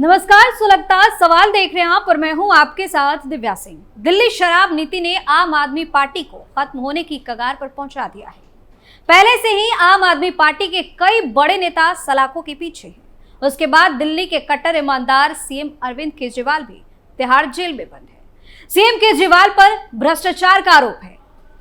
नमस्कार, सुलगता सवाल देख रहे हैं आप और मैं हूं आपके साथ दिव्या सिंह। दिल्ली शराब नीति ने आम आदमी पार्टी को खत्म होने की कगार पर पहुंचा दिया है। पहले से ही आम आदमी पार्टी के कई बड़े नेता सलाखों के पीछे हैं। उसके बाद दिल्ली के कट्टर ईमानदार सीएम अरविंद केजरीवाल भी तिहाड़ जेल में बंद है। सीएम केजरीवाल पर भ्रष्टाचार का आरोप है।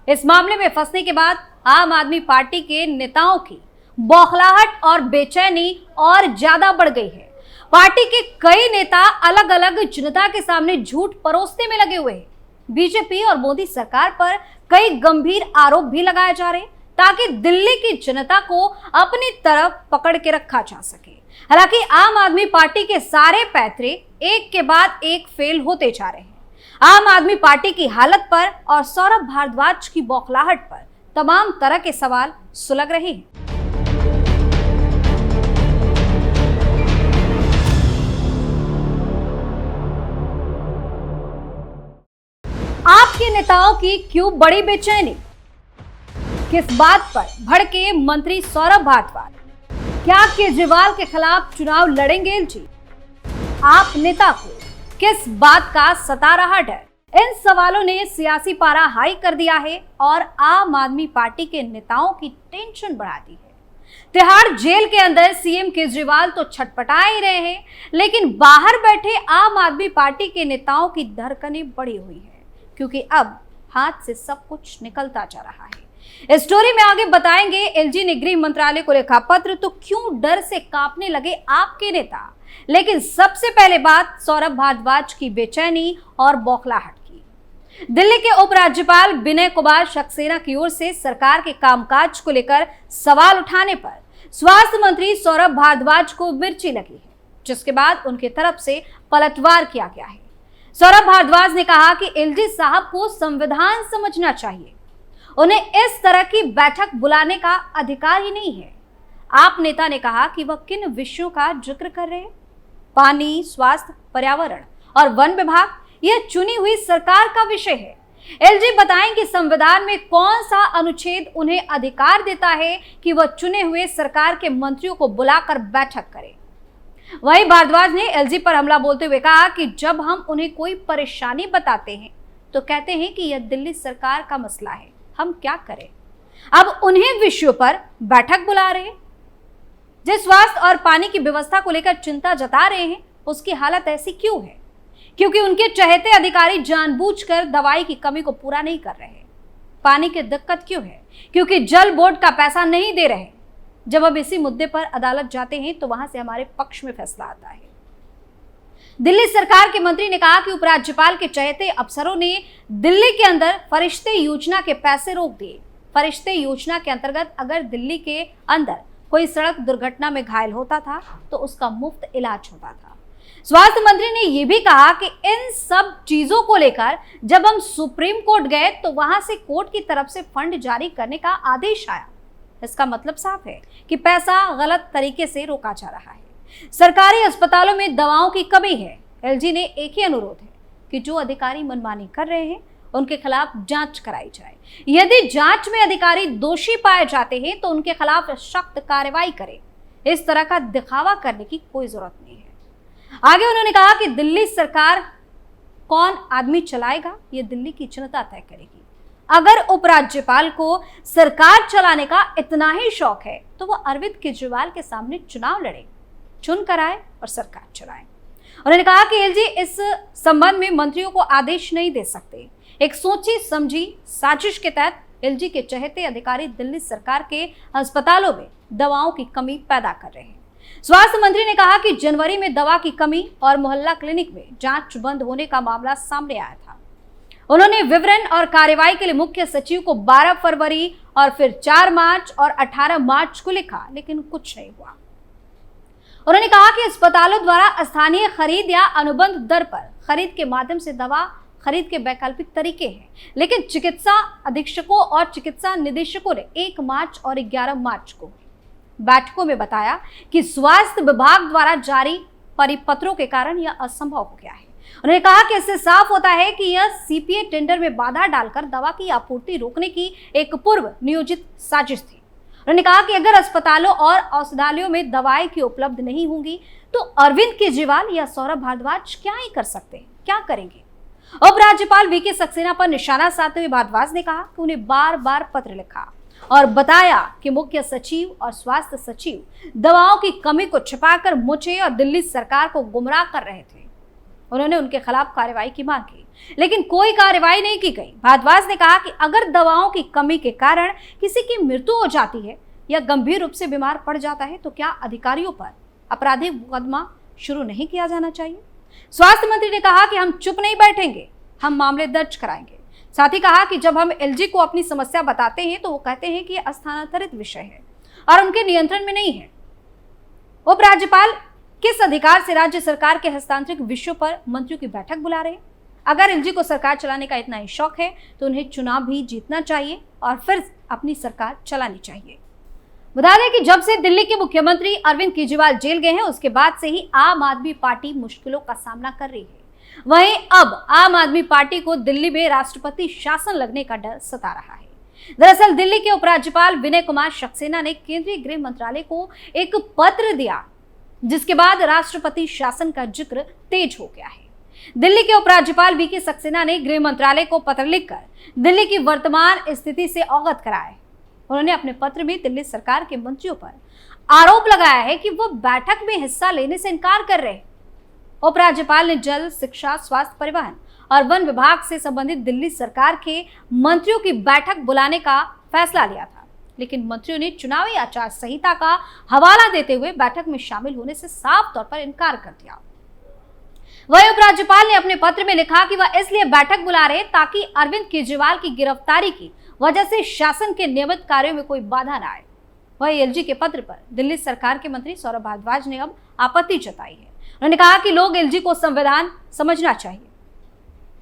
इस मामले में फंसने के बाद आम आदमी पार्टी के नेताओं की बौखलाहट और बेचैनी और ज्यादा बढ़ गई है। पार्टी के कई नेता अलग अलग जनता के सामने झूठ परोसने में लगे हुए हैं। बीजेपी और मोदी सरकार पर कई गंभीर आरोप भी लगाए जा रहे हैं ताकि दिल्ली की जनता को अपनी तरफ पकड़ के रखा जा सके। हालांकि आम आदमी पार्टी के सारे पैंतरे एक के बाद एक फेल होते जा रहे हैं। आम आदमी पार्टी की हालत पर और सौरभ भारद्वाज की बौखलाहट पर तमाम तरह के सवाल सुलग रहे हैं। आपके नेताओं की क्यों बड़ी बेचैनी? किस बात पर भड़के मंत्री सौरभ भारद्वाज? क्या केजरीवाल के खिलाफ चुनाव लड़ेंगे एलजी? आप नेता को किस बात का सता रहा डर? इन सवालों ने सियासी पारा हाई कर दिया है और आम आदमी पार्टी के नेताओं की टेंशन बढ़ा दी है। तिहाड़ जेल के अंदर सीएम केजरीवाल तो छटपटा ही रहे हैं, लेकिन बाहर बैठे आम आदमी पार्टी के नेताओं की धड़कनें बढ़ी हुई है, क्योंकि अब हाथ से सब कुछ निकलता जा रहा है। इस स्टोरी में आगे बताएंगे एलजी ने गृह मंत्रालय को लिखा पत्र, तो क्यों डर से कांपने लगे आपके नेता। लेकिन सबसे पहले बात सौरभ भारद्वाज की बेचैनी और बौखलाहट की। दिल्ली के उपराज्यपाल विनय कुमार सक्सेना की ओर से सरकार के कामकाज को लेकर सवाल उठाने पर स्वास्थ्य मंत्री सौरभ भारद्वाज को मिर्ची लगी है, जिसके बाद उनकी तरफ से पलटवार किया गया है। सौरभ भारद्वाज ने कहा कि एलजी साहब को संविधान समझना चाहिए, उन्हें इस तरह की बैठक बुलाने का अधिकार ही नहीं है। आप नेता ने कहा कि वह किन विषयों का जिक्र कर रहे हैं? पानी, स्वास्थ्य, पर्यावरण और वन विभाग यह चुनी हुई सरकार का विषय है। एलजी बताएं कि संविधान में कौन सा अनुच्छेद उन्हें अधिकार देता है कि वह चुने हुए सरकार के मंत्रियों को बुलाकर बैठक करें। वहीं भारद्वाज ने एलजी पर हमला बोलते हुए कहा कि जब हम उन्हें कोई परेशानी बताते हैं तो कहते हैं कि यह दिल्ली सरकार का मसला है, हम क्या करें। अब उन्हें विषयों पर बैठक बुला रहे हैं। जिस स्वास्थ्य और पानी की व्यवस्था को लेकर चिंता जता रहे हैं, उसकी हालत ऐसी क्यों है? क्योंकि उनके चहेते अधिकारी जानबूझकर दवाई की कमी को पूरा नहीं कर रहे। पानी की दिक्कत क्यों है? क्योंकि जल बोर्ड का पैसा नहीं दे रहे। जब अब इसी मुद्दे पर अदालत जाते हैं तो वहां से हमारे पक्ष में फैसला आता है। दिल्ली सरकार के मंत्री ने कहा कि उपराज्यपाल के चहेते अफसरों ने दिल्ली के अंदर फरिश्ते योजना के पैसे रोक दिए। फरिश्ते योजना के अंतर्गत अगर दिल्ली के अंदर कोई सड़क दुर्घटना में घायल होता था तो उसका मुफ्त इलाज होता था। स्वास्थ्य मंत्री ने यह भी कहा कि इन सब चीजों को लेकर जब हम सुप्रीम कोर्ट गए तो वहां से कोर्ट की तरफ से फंड जारी करने का आदेश आया। इसका मतलब साफ है कि पैसा गलत तरीके से रोका जा रहा है। सरकारी अस्पतालों में दवाओं की कमी है। एलजी ने एक ही अनुरोध है कि जो अधिकारी मनमानी कर रहे हैं उनके खिलाफ जांच कराई जाए। यदि जांच में अधिकारी दोषी पाए जाते हैं तो उनके खिलाफ सख्त कार्रवाई करें। इस तरह का दिखावा करने की कोई जरूरत नहीं है। आगे उन्होंने कहा कि दिल्ली सरकार कौन आदमी चलाएगा, ये दिल्ली की जनता तय करेगी। अगर उपराज्यपाल को सरकार चलाने का इतना ही शौक है तो वो अरविंद केजरीवाल के सामने चुनाव लड़े, चुन कर आए और सरकार चलाए। उन्होंने कहा कि एलजी इस संबंध में मंत्रियों को आदेश नहीं दे सकते। एक सोची समझी साजिश के तहत एलजी के चहेते अधिकारी दिल्ली सरकार के अस्पतालों में दवाओं की कमी पैदा कर रहे हैं। स्वास्थ्य मंत्री ने कहा कि जनवरी में दवा की कमी और मोहल्ला क्लिनिक में जांच बंद होने का मामला सामने आया था। उन्होंने विवरण और कार्रवाई के लिए मुख्य सचिव को 12 फरवरी और फिर 4 मार्च और 18 मार्च को लिखा, लेकिन कुछ नहीं हुआ। उन्होंने कहा कि अस्पतालों द्वारा स्थानीय खरीद या अनुबंध दर पर खरीद के माध्यम से दवा खरीद के वैकल्पिक तरीके हैं, लेकिन चिकित्सा अधीक्षकों और चिकित्सा निदेशकों ने 1 मार्च और 11 मार्च को बैठकों में बताया कि स्वास्थ्य विभाग द्वारा जारी परिपत्रों के कारण यह असंभव हो गया है। उन्होंने कहा कि इससे साफ होता है कि यह सीपीए टेंडर में बाधा डालकर दवा की आपूर्ति रोकने की एक पूर्व नियोजित साजिश थी। उन्होंने कहा कि अगर अस्पतालों और औषधालयों में दवाएं की उपलब्ध नहीं होंगी तो अरविंद केजरीवाल या सौरभ भारद्वाज क्या ही कर सकते हैं, क्या करेंगे। उपराज्यपाल वीके सक्सेना पर निशाना साधते हुए भारद्वाज ने कहा कि उन्हें बार बार पत्र लिखा और बताया कि मुख्य सचिव और स्वास्थ्य सचिव दवाओं की कमी को छिपाकर मुझे और दिल्ली सरकार को गुमराह कर रहे थे। उन्होंने उनके खिलाफ कार्रवाई की मांग की, लेकिन कोई कार्रवाई नहीं की गई। भारद्वाज ने कहा कि अगर दवाओं की कमी के कारण किसी की मृत्यु हो जाती है या गंभीर रूप से बीमार पड़ जाता है तो क्या अधिकारियों पर आपराधिक मुकदमा शुरू नहीं किया जाना चाहिए। स्वास्थ्य मंत्री ने कहा कि हम चुप नहीं बैठेंगे, हम मामले दर्ज कराएंगे। साथ ही कहा कि जब हम एलजी को अपनी समस्या बताते हैं तो वो कहते हैं कि यह स्थानांतरित विषय है और उनके नियंत्रण में नहीं है। उपराज्यपाल किस अधिकार से राज्य सरकार के हस्तांतरित विषयों पर मंत्रियों की बैठक बुला रहे हैं। अगर एलजी को सरकार चलाने का इतना ही शौक है तो उन्हें चुनाव भी जीतना चाहिए और फिर अपनी सरकार चलानी चाहिए। बता दें कि जब से दिल्ली के मुख्यमंत्री अरविंद केजरीवाल जेल गए हैं उसके बाद से ही आम आदमी पार्टी मुश्किलों का सामना कर रही है। वहीं अब आम आदमी पार्टी को दिल्ली में राष्ट्रपति शासन लगने का डर सता रहा है। दरअसल दिल्ली के उपराज्यपाल विनय कुमार सक्सेना ने केंद्रीय गृह मंत्रालय को एक पत्र दिया जिसके बाद राष्ट्रपति शासन का जिक्र तेज हो गया है। दिल्ली के उपराज्यपाल वीके सक्सेना ने गृह मंत्रालय को पत्र लिखकर दिल्ली की वर्तमान स्थिति से अवगत कराया। उन्होंने अपने पत्र में दिल्ली सरकार के मंत्रियों पर आरोप लगाया है कि वो बैठक में हिस्सा लेने से इनकार कर रहे हैं। उपराज्यपाल ने जल, शिक्षा, स्वास्थ्य, परिवहन और वन विभाग से संबंधित दिल्ली सरकार के मंत्रियों की बैठक बुलाने का फैसला लिया था, लेकिन मंत्रियों ने चुनावी आचार संहिता का हवाला देते हुए बैठक में शामिल होने से साफ तौर पर इनकार कर दिया। वहीं उपराज्यपाल ने अपने पत्र में लिखा कि वह इसलिए बैठक बुला रहे ताकि अरविंद केजरीवाल की गिरफ्तारी की वजह से शासन के नियमित कार्यों में कोई बाधा न आए। वहीं एलजी के पत्र पर दिल्ली सरकार के मंत्री सौरभ भारद्वाज ने अब आपत्ति जताई है। उन्होंने कहा कि लोग एलजी को संविधान समझना चाहिए।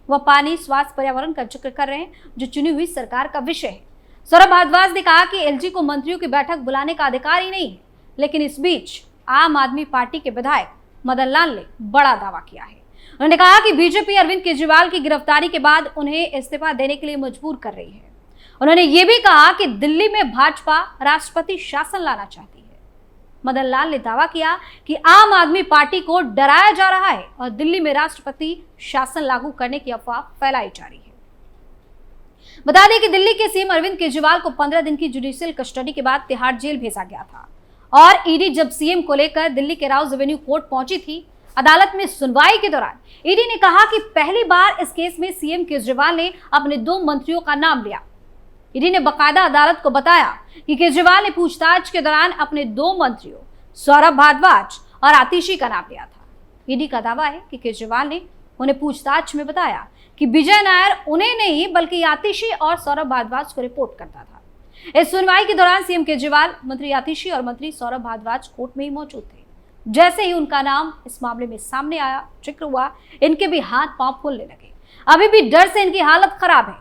वह पानी, स्वास्थ्य, पर्यावरण का जिक्र कर रहे हैं जो चुनी हुई सरकार का विषय है। सौरभ भारद्वाज ने कहा कि एलजी को मंत्रियों की बैठक बुलाने का अधिकार ही नहीं है, लेकिन इस बीच आम आदमी पार्टी के विधायक मदन लाल ने बड़ा दावा किया है। उन्होंने कहा कि बीजेपी अरविंद केजरीवाल की गिरफ्तारी के बाद उन्हें इस्तीफा देने के लिए मजबूर कर रही है। उन्होंने ये भी कहा कि दिल्ली में भाजपा राष्ट्रपति शासन लाना चाहती है। मदन लाल ने दावा किया कि आम आदमी पार्टी को डराया जा रहा है और दिल्ली में राष्ट्रपति शासन लागू करने की अफवाह फैलाई जा रही है। बता दें कि दिल्ली के सीएम अरविंद केजरीवाल को 15 दिन की जुडिशियल कस्टडी के बाद तिहाड़ जेल भेजा गया था और ईडी जब सीएम को लेकर दिल्ली के राउज एवेन्यू कोर्ट पहुंची थी, अदालत में सुनवाई के दौरान ईडी ने कहा कि पहली बार इस केस में सीएम केजरीवाल ने अपने 2 मंत्रियों का नाम लिया। ईडी ने बकायदा अदालत को बताया कि केजरीवाल ने पूछताछ के दौरान अपने 2 मंत्रियों सौरभ भारद्वाज और आतिशी का नाम लिया था। ईडी का दावा है कि केजरीवाल ने उन्हें पूछताछ में बताया कि विजय नायर उन्हें नहीं बल्कि आतिशी और सौरभ भारद्वाज को रिपोर्ट करता था। इस सुनवाई के दौरान सीएम केजरीवाल, मंत्री आतिशी और मंत्री सौरभ भारद्वाज कोर्ट में ही मौजूद थे। जैसे ही उनका नाम इस मामले में सामने आया, जिक्र हुआ, इनके भी हाथ पांव फूलने लगे। अभी भी डर से इनकी हालत खराब है।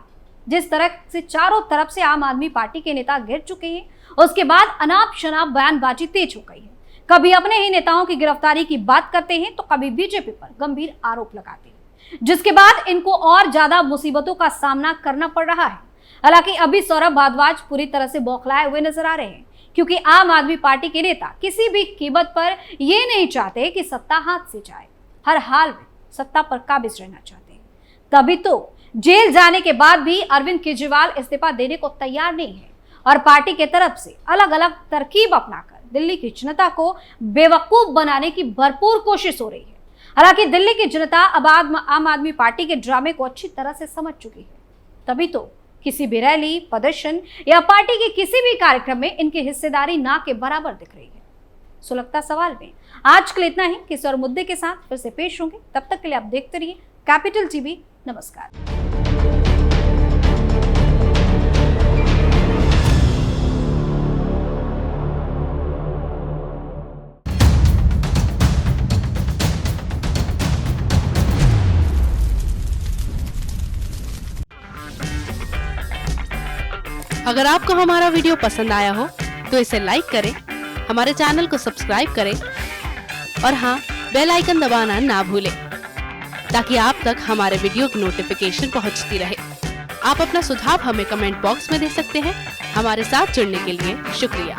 जिस तरह से चारों तरफ से आम आदमी पार्टी के नेता घिर चुके हैं, उसके बाद अनाप शनाप बयानबाजी तेज हो गई है। कभी अपने ही नेताओं की गिरफ्तारी की बात करते हैं तो कभी बीजेपी पर गंभीर आरोप लगाते हैं, जिसके बाद इनको और ज्यादा मुसीबतों का सामना करना पड़ रहा है। हालांकि अभी सौरभ भारद्वाज पूरी तरह से बौखलाए हुए नजर आ रहे हैं, क्योंकि आम आदमी पार्टी के नेता किसी भी कीमत पर ये नहीं चाहते कि सत्ता हाथ से जाए। हर हाल में सत्ता पर काबिज रहना चाहते हैं। तभी तो जेल जाने के बाद भी अरविंद केजरीवाल इस्तीफा देने को तैयार नहीं है और पार्टी के तरफ से अलग अलग तरकीब अपनाकर दिल्ली की जनता को बेवकूफ बनाने की भरपूर कोशिश हो रही है। हालांकि दिल्ली की जनता अब आम आदमी पार्टी के ड्रामे को अच्छी तरह से समझ चुकी है। तभी तो किसी भी रैली, प्रदर्शन या पार्टी के किसी भी कार्यक्रम में इनकी हिस्सेदारी ना के बराबर दिख रही है। सुलगता सवाल में आज के लिए इतना ही। किसी और मुद्दे के साथ फिर से पेश होंगे। तब तक के लिए आप देखते रहिए कैपिटल टीवी। नमस्कार। अगर आपको हमारा वीडियो पसंद आया हो तो इसे लाइक करें, हमारे चैनल को सब्सक्राइब करें और हाँ, बेल आइकन दबाना ना भूलें ताकि आप तक हमारे वीडियो की नोटिफिकेशन पहुंचती रहे। आप अपना सुझाव हमें कमेंट बॉक्स में दे सकते हैं हमारे साथ जुड़ने के लिए शुक्रिया।